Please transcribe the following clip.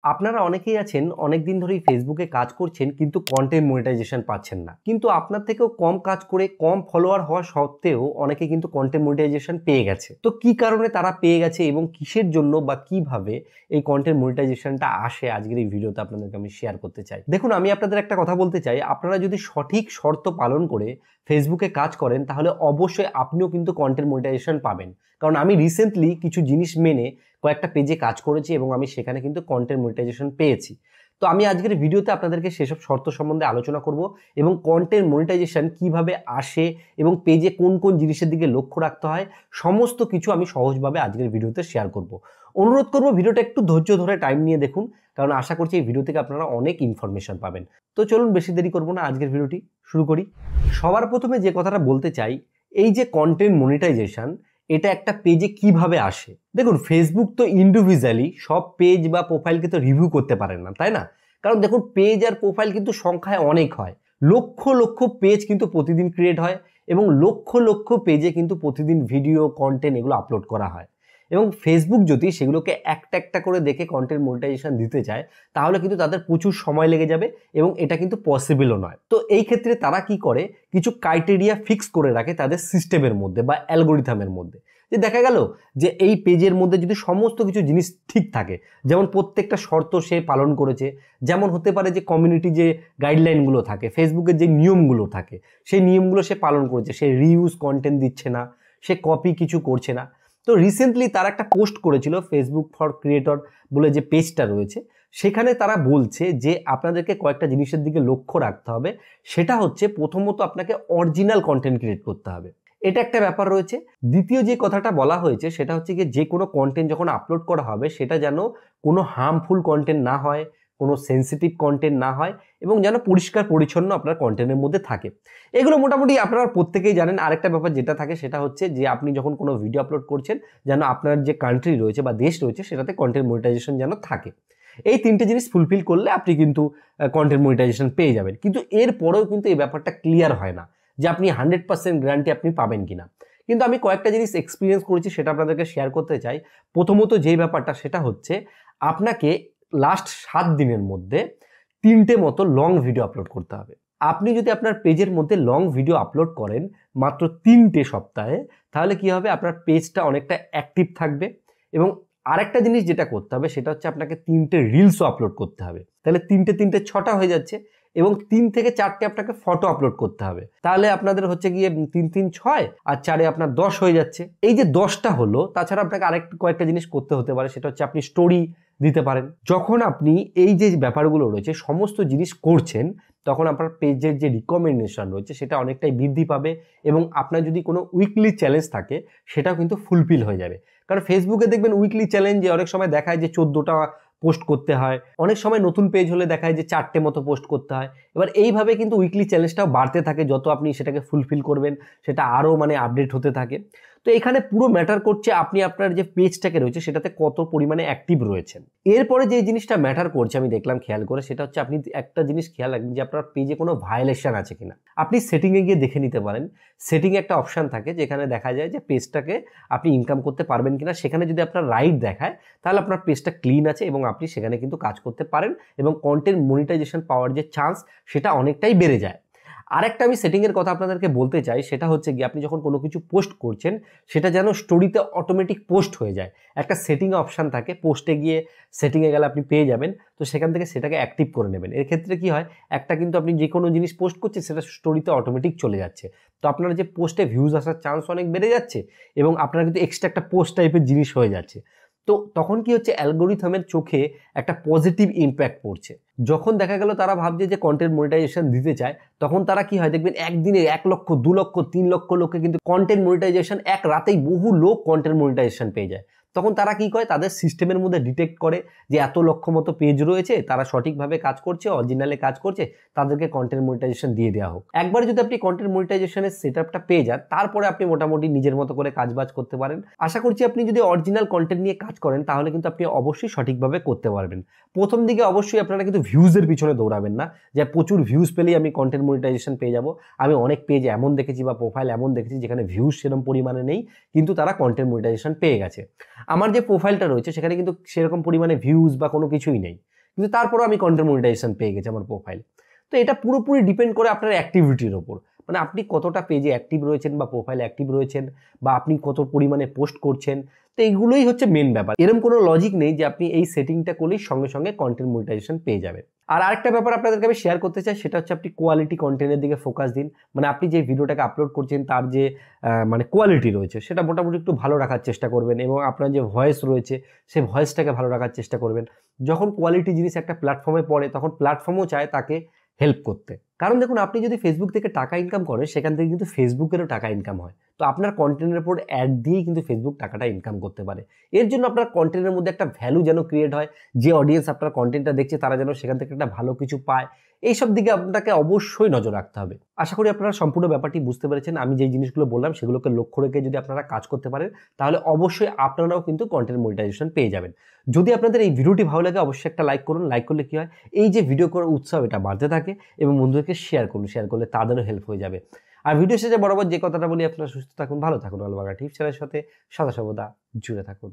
আপনারা অনেকেই আছেন অনেকদিন ধরেই ফেসবুকে কাজ করছেন কিন্তু কন্টেন্ট মনিটাইজেশন পাচ্ছেন না। কিন্তু আপনার থেকেও কম কাজ করে কম ফলোয়ার হওয়া সত্ত্বেও অনেকে কিন্তু কন্টেন্ট মনিটাইজেশন পেয়ে গেছে। তো কি কারণে তারা পেয়ে গেছে এবং কিসের জন্য বা কিভাবে এই কন্টেন্ট মনিটাইজেশনটা আসে আজকের এই ভিডিওতে আপনাদেরকে আমি শেয়ার করতে চাই। দেখুন, আমি আপনাদের একটা কথা বলতে চাই, আপনারা যদি সঠিক শর্ত পালন করে ফেসবুকে কাজ করেন তাহলে অবশ্যই আপনিও কিন্তু কন্টেন্ট মনিটাইজেশন পাবেন। কারণ আমি রিসেন্টলি কিছু জিনিস মেনে কয়েকটা পেজে কাজ করেছি এবং আমি সেখানে কিন্তু কন্টেন্ট মনিটাইজেশন পেয়েছি। তো আমি আজকের ভিডিওতে আপনাদেরকে সেসব শর্ত সম্বন্ধে আলোচনা করব এবং কন্টেন্ট মনিটাইজেশন কিভাবে আসে এবং পেজে কোন কোন জিনিসের দিকে লক্ষ্য রাখতে হয় সমস্ত কিছু আমি সহজভাবে আজকের ভিডিওতে শেয়ার করব। অনুরোধ করব ভিডিওটা একটু ধৈর্য ধরে টাইম নিয়ে দেখুন, কারণ আশা করছি এই ভিডিও থেকে আপনারা অনেক ইনফরমেশন পাবেন। তো চলুন বেশি দেরি করব না, আজকের ভিডিওটি শুরু করি। সবার প্রথমে যে কথাটা বলতে চাই, এই যে কন্টেন্ট মনিটাইজেশন এটা একটা পেজে কিভাবে আসে। দেখুন, ফেসবুক তো ইন্ডিভিজুয়ালি সব পেজ বা প্রোফাইলকে তো রিভিউ করতে পারেন না, তাই না? কারণ দেখুন, পেজ আর প্রোফাইল কিন্তু সংখ্যায় অনেক হয়। লক্ষ লক্ষ পেজ কিন্তু প্রতিদিন ক্রিয়েট হয় এবং লক্ষ লক্ষ পেজে কিন্তু প্রতিদিন ভিডিও কন্টেন্ট এগুলো আপলোড করা হয়। এবং ফেসবুক যদি সেগুলোকে একটা একটা করে দেখে কন্টেন্ট মনিটাইজেশন দিতে চায় তাহলে কিন্তু তাদের প্রচুর সময় লেগে যাবে এবং এটা কিন্তু পসিবলও নয়। তো এই ক্ষেত্রে তারা কি করে, কিছু ক্রাইটেরিয়া ফিক্স করে রাখে তাদের সিস্টেমের মধ্যে বা অ্যালগোরিথমের মধ্যে। যে দেখা গেল যে এই পেজের মধ্যে যদি সমস্ত কিছু জিনিস ঠিক থাকে, যেমন প্রত্যেকটা শর্ত সে পালন করেছে, যেমন হতে পারে যে কমিউনিটি যে গাইডলাইনগুলো থাকে, ফেসবুকের যে নিয়মগুলো থাকে সেই নিয়মগুলো সে পালন করেছে, সে রিউজ কন্টেন্ট দিচ্ছে না, সে কপি কিছু করছে না। তো রিসেন্টলি তারা একটা পোস্ট করেছিল ফেসবুক ফর ক্রিয়েটর বলে যে পেজটা রয়েছে, সেখানে তারা বলছে যে আপনাদেরকে কয়েকটা জিনিসের দিকে লক্ষ্য রাখতে হবে। সেটা হচ্ছে প্রথমত আপনাকে অরিজিনাল কন্টেন্ট ক্রিয়েট করতে হবে, এটা একটা ব্যাপার রয়েছে। দ্বিতীয় যে কথাটা বলা হয়েছে সেটা হচ্ছে কি, যে কোনো কন্টেন্ট যখন আপলোড করা হবে সেটা যেন কোনো হার্মফুল কন্টেন্ট না হয়, কোনো সেন্সিটিভ কন্টেন্ট না হয় এবং যেন পরিষ্কার পরিচ্ছন্ন আপনার কন্টেন্টের মধ্যে থাকে। এগুলো মোটামুটি আপনারা প্রত্যেকেই জানেন। আরেকটা ব্যাপার যেটা থাকে সেটা হচ্ছে যে আপনি যখন কোনো ভিডিও আপলোড করছেন যেন আপনার যে কান্ট্রি রয়েছে বা দেশ রয়েছে সেটাতে কন্টেন্ট মনিটাইজেশন যেন থাকে। এই তিনটে জিনিস ফুলফিল করলে আপনি কিন্তু কন্টেন্ট মনিটাইজেশন পেয়ে যাবেন। কিন্তু এরপরেও কিন্তু এই ব্যাপারটা ক্লিয়ার হয় না যে আপনি 100% গ্যারান্টি আপনি পাবেন কিনা। কিন্তু আমি কয়েকটা জিনিস এক্সপিরিয়েন্স করেছি, সেটা আপনাদেরকে শেয়ার করতে চাই। প্রথমত যেই ব্যাপারটা সেটা হচ্ছে আপনাকে লাস্ট 7 দিনের মধ্যে 3টে মতো লং ভিডিও আপলোড করতে হবে। আপনি যদি আপনার পেজের মধ্যে লং ভিডিও আপলোড করেন মাত্র 3টে সপ্তাহে, তাহলে কি হবে, আপনার পেজটা অনেকটা অ্যাক্টিভ থাকবে। এবং আরেকটা জিনিস যেটা করতে হবে সেটা হচ্ছে আপনাকে 3টে রিলসও আপলোড করতে হবে। তাহলে 3টে 6টা হয়ে যাচ্ছে এবং 3 থেকে 4টে আপনাকে ফটো আপলোড করতে হবে। তাহলে আপনাদের হচ্ছে গিয়ে 3 3 6 আর 4-এ আপনার 10 হয়ে যাচ্ছে। এই যে 10টা হলো, তাছাড়া আপনাকে আরেকটা কয়েকটা জিনিস করতে হতে পারে, সেটা হচ্ছে আপনি স্টোরি দিতে পারেন। যখন আপনি এই যে ব্যাপারগুলো রয়েছে সমস্ত জিনিস করছেন তখন আপনার পেজের যে রিকমেন্ডেশন রয়েছে সেটা অনেকটাই বৃদ্ধি পাবে এবং আপনার যদি কোনো উইকলি চ্যালেঞ্জ থাকে সেটাও কিন্তু ফুলফিল হয়ে যাবে। কারণ ফেসবুকে দেখবেন উইকলি চ্যালেঞ্জে অনেক সময় দেখায় যে 14টা পোস্ট করতে হয়, অনেক সময় নতুন পেজ হলে দেখায় যে 4টে মতো পোস্ট করতে হয়। এবার এইভাবে কিন্তু উইকলি চ্যালেঞ্জটাও বাড়তে থাকে, যত আপনি সেটাকে ফুলফিল করবেন সেটা আরও আপডেট হতে থাকে। তো এখানে পুরো ম্যাটার করছে আপনি আপনার যে পেজটাকে রয়েছে সেটাতে কত পরিমাণে অ্যাক্টিভ রয়েছেন। এরপরে যে জিনিসটা ম্যাটার করছে আমি দেখলাম খেয়াল করে, সেটা হচ্ছে আপনি একটা জিনিস খেয়াল রাখবেন যে আপনার পেজে কোনো ভায়োলেশন আছে কিনা। আপনি সেটিংয়ে গিয়ে দেখে নিতে পারেন। সেটিংয়ে একটা অপশান থাকে যেখানে দেখা যায় যে পেজটাকে আপনি ইনকাম করতে পারবেন কিনা। সেখানে যদি আপনার রাইট দেখায় তাহলে আপনার পেজটা ক্লিন আছে এবং আপনি সেখানে কিন্তু কাজ করতে পারেন এবং কন্টেন্ট মনিটাইজেশন পাওয়ার যে চান্স সেটা অনেকটাই বেড়ে যায়। আরেকটা আমি সেটিংয়ের কথা আপনাদেরকে বলতে চাই, সেটা হচ্ছে গিয়ে আপনি যখন কোনো কিছু পোস্ট করছেন সেটা যেন স্টোরিতে অটোমেটিক পোস্ট হয়ে যায়। একটা সেটিং অপশান থাকে, পোস্টে গিয়ে সেটিংয়ে গেলে আপনি পেয়ে যাবেন। তো সেখান থেকে সেটাকে অ্যাক্টিভ করে নেবেন। এর ক্ষেত্রে কি হয়, একটা কিন্তু আপনি যে কোনো জিনিস পোস্ট করছেন সেটা স্টোরিতে অটোমেটিক চলে যাচ্ছে। তো আপনার যে পোস্টে ভিউজ আসার চান্স অনেক বেড়ে যাচ্ছে এবং আপনার কিন্তু এক্সট্রা একটা পোস্ট টাইপের জিনিস হয়ে যাচ্ছে। তো তখন কি হচ্ছে, অ্যালগোরিথমের চোখে একটা পজিটিভ ইম্প্যাক্ট পড়ছে। যখন দেখা গেল তারা ভাবছে যে কন্টেন্ট মনিটাইজেশন দিতে চায়, তখন তারা কি হয় দেখবেন একদিনে 1 লক্ষ 2 লক্ষ 3 লক্ষ লোককে কিন্তু কন্টেন্ট মনিটাইজেশন, এক রাতেই বহু লোক কন্টেন্ট মনিটাইজেশন পেয়ে যায়। তখন তারা কি করে, তাদের সিস্টেমের মধ্যে ডিটেক্ট করে যে এত লক্ষ মতো পেজ রয়েছে, তারা সঠিকভাবে কাজ করছে, অরিজিনালে কাজ করছে, তাদেরকে কন্টেন্ট মনিটাইজেশন দিয়ে দেওয়া হোক। একবার যদি আপনি কন্টেন্ট মনিটাইজেশনের সেটআপটা পেয়ে যান, তারপরে আপনি মোটামুটি নিজের মতো করে কাজবাজ করতে পারেন। আশা করছি আপনি যদি অরিজিনাল কন্টেন্ট নিয়ে কাজ করেন তাহলে কিন্তু আপনি অবশ্যই সঠিকভাবে করতে পারবেন। প্রথম দিকে অবশ্যই আপনারা কিন্তু ভিউজের পিছনে দৌড়াবেন না যে প্রচুর ভিউজ পেলেই আমি কন্টেন্ট মনিটাইজেশন পেয়ে যাব। আমি অনেক পেজ এমন দেখেছি বা প্রোফাইল এমন দেখেছি যেখানে ভিউজ সেরকম পরিমাণে নেই কিন্তু তারা কন্টেন্ট মনিটাইজেশন পেয়ে গেছে। আমার যে প্রোফাইলটা রয়েছে সেখানে কিন্তু সেরকম পরিমাণে ভিউজ বা কোনো কিছুই নেই, কিন্তু তারপরও আমি কন্টেন্ট মনিটাইজেশন পেয়ে গেছি আমার প্রোফাইল। তো এটা পুরোপুরি ডিপেন্ড করে আপনার অ্যাক্টিভিটির ওপর, মানে আপনি কতটা পেজে অ্যাক্টিভ রয়েছেন বা প্রোফাইলে অ্যাক্টিভ রয়েছেন বা আপনি কত পরিমাণে পোস্ট করছেন। তো এইগুলোই হচ্ছে মেন ব্যাপার। এরকম কোনো লজিক নেই যে আপনি এই সেটিংটা করলেই সঙ্গে সঙ্গে কন্টেন্ট মনিটাইজেশন পেয়ে যাবেন। আর আরেকটা ব্যাপার আপনাদেরকে আমি শেয়ার করতে চাই, সেটা হচ্ছে আপনি কোয়ালিটি কন্টেন্টের দিকে ফোকাস দিন। মানে আপনি যে ভিডিওটাকে আপলোড করছেন তার যে মানে কোয়ালিটি রয়েছে সেটা মোটামুটি একটু ভালো রাখার চেষ্টা করবেন, এবং আপনার যে ভয়েস রয়েছে সেই ভয়েসটাকে ভালো রাখার চেষ্টা করবেন। যখন কোয়ালিটি জিনিস একটা প্ল্যাটফর্মে পড়ে তখন প্ল্যাটফর্মও চায় তাকে হেল্প করতে। কারণ দেখুন, আপনি যদি ফেসবুক থেকে টাকা ইনকাম করেন সেখান থেকে কিন্তু ফেসবুকেরও টাকা ইনকাম হয়। তো আপনার কন্টেন্টের উপর অ্যাড দিয়েই কিন্তু ফেসবুক টাকাটা ইনকাম করতে পারে। এর জন্য আপনার কন্টেন্টের মধ্যে একটা ভ্যালু যেন ক্রিয়েট হয়, যে অডিয়েন্স আপনার কন্টেন্টটা দেখছে তারা যেন সেখান থেকে একটা ভালো কিছু পায়, এইসব দিকে আপনাকে অবশ্যই নজর রাখতে হবে। আশা করি আপনারা সম্পূর্ণ ব্যাপারটি বুঝতে পেরেছেন। আমি যেই জিনিসগুলো বললাম সেগুলোকে লক্ষ্য রেখে যদি আপনারা কাজ করতে পারেন তাহলে অবশ্যই আপনারাও কিন্তু কন্টেন্ট মনিটাইজেশন পেয়ে যাবেন। যদি আপনাদের এই ভিডিওটি ভালো লাগে অবশ্যই একটা লাইক করুন। লাইক করলে কি হয়, এই যে ভিডিও করার উৎসাহ এটা বাড়তে থাকে, এবং বন্ধুদেরকে শেয়ার করুন। শেয়ার করলে তাদেরও হেল্প হয়ে যাবে। আর ভিডিও শেষে বরাবর যে কথাটা বলি, আপনারা সুস্থ থাকুন, ভালো থাকুন, আলবাগা টিপস চ্যানেলের সাথে সদা সর্বদা জুড়ে থাকুন।